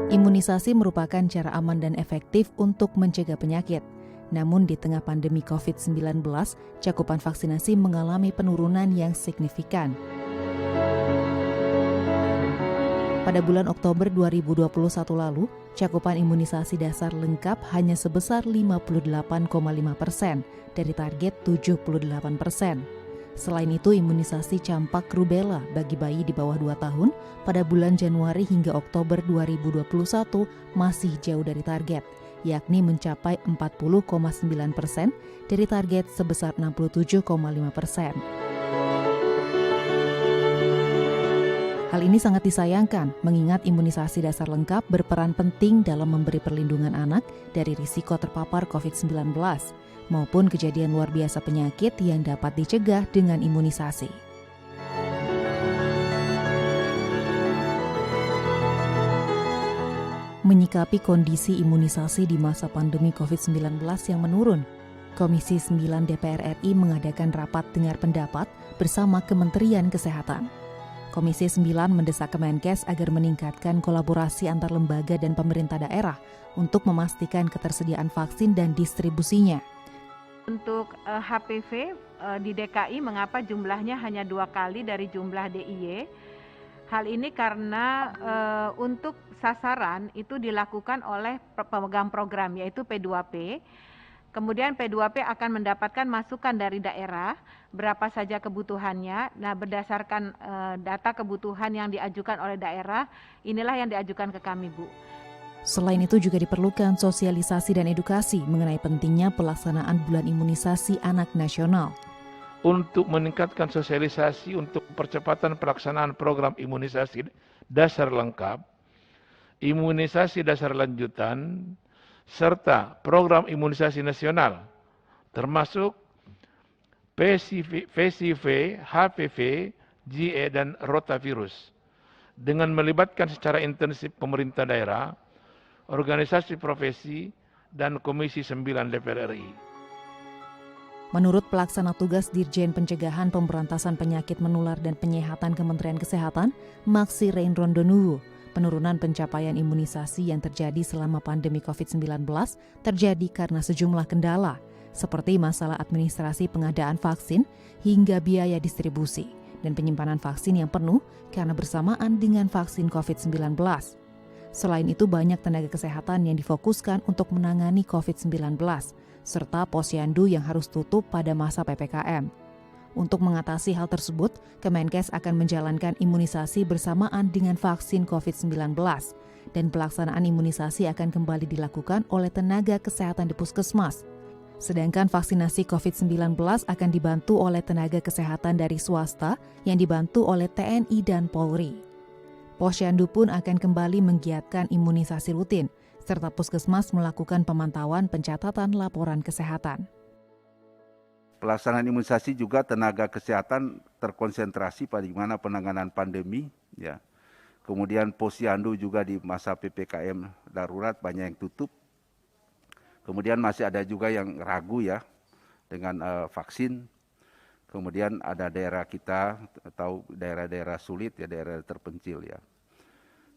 Imunisasi merupakan cara aman dan efektif untuk mencegah penyakit. Namun di tengah pandemi COVID-19, cakupan vaksinasi mengalami penurunan yang signifikan. Pada bulan Oktober 2021 lalu, cakupan imunisasi dasar lengkap hanya sebesar 58,5% dari target 78%. Selain itu, imunisasi campak rubella bagi bayi di bawah 2 tahun pada bulan Januari hingga Oktober 2021 masih jauh dari target, yakni mencapai 40,9% dari target sebesar 67,5%. Hal ini sangat disayangkan, mengingat imunisasi dasar lengkap berperan penting dalam memberi perlindungan anak dari risiko terpapar COVID-19 maupun kejadian luar biasa penyakit yang dapat dicegah dengan imunisasi. Menyikapi kondisi imunisasi di masa pandemi COVID-19 yang menurun, Komisi 9 DPR RI mengadakan rapat dengar pendapat bersama Kementerian Kesehatan. Komisi 9 mendesak Kemenkes agar meningkatkan kolaborasi antar lembaga dan pemerintah daerah untuk memastikan ketersediaan vaksin dan distribusinya. Untuk HPV di DKI, mengapa jumlahnya hanya 2 kali dari jumlah DIY? Hal ini karena untuk sasaran itu dilakukan oleh pemegang program, yaitu P2P. Kemudian P2P akan mendapatkan masukan dari daerah, berapa saja kebutuhannya. Nah, berdasarkan data kebutuhan yang diajukan oleh daerah, inilah yang diajukan ke kami, Bu. Selain itu juga diperlukan sosialisasi dan edukasi mengenai pentingnya pelaksanaan bulan imunisasi anak nasional. Untuk meningkatkan sosialisasi untuk percepatan pelaksanaan program imunisasi dasar lengkap, imunisasi dasar lanjutan, serta program imunisasi nasional, termasuk PCV, HPV, GE, dan rotavirus, dengan melibatkan secara intensif pemerintah daerah, organisasi profesi, dan Komisi 9 DPR RI. Menurut pelaksana tugas Dirjen Pencegahan Pemberantasan Penyakit Menular dan Penyehatan Kementerian Kesehatan, Maksi Reinrondonuwu, penurunan pencapaian imunisasi yang terjadi selama pandemi COVID-19 terjadi karena sejumlah kendala, seperti masalah administrasi pengadaan vaksin hingga biaya distribusi dan penyimpanan vaksin yang penuh karena bersamaan dengan vaksin COVID-19. Selain itu, banyak tenaga kesehatan yang difokuskan untuk menangani COVID-19, serta posyandu yang harus tutup pada masa PPKM. Untuk mengatasi hal tersebut, Kemenkes akan menjalankan imunisasi bersamaan dengan vaksin COVID-19 dan pelaksanaan imunisasi akan kembali dilakukan oleh tenaga kesehatan di puskesmas. Sedangkan vaksinasi COVID-19 akan dibantu oleh tenaga kesehatan dari swasta yang dibantu oleh TNI dan Polri. Posyandu pun akan kembali menggiatkan imunisasi rutin, serta puskesmas melakukan pemantauan pencatatan laporan kesehatan. Pelaksanaan imunisasi juga tenaga kesehatan terkonsentrasi pada mana penanganan pandemi, ya. Kemudian posyandu juga di masa PPKM darurat banyak yang tutup. Kemudian masih ada juga yang ragu ya dengan vaksin. Kemudian ada daerah kita atau daerah-daerah sulit ya, daerah terpencil ya.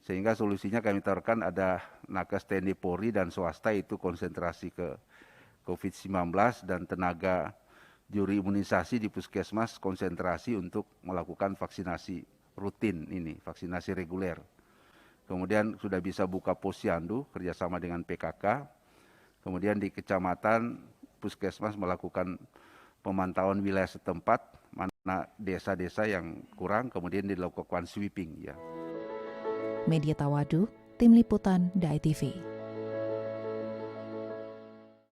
Sehingga solusinya kami tawarkan ada nakes TNI Polri dan swasta itu konsentrasi ke COVID-19 dan tenaga juri imunisasi di puskesmas konsentrasi untuk melakukan vaksinasi rutin ini, vaksinasi reguler. Kemudian sudah bisa buka posyandu kerjasama dengan PKK. Kemudian di kecamatan puskesmas melakukan pemantauan wilayah setempat, mana desa-desa yang kurang, kemudian dilakukan sweeping ya. Media Tawadu, Tim Liputan, DAI TV.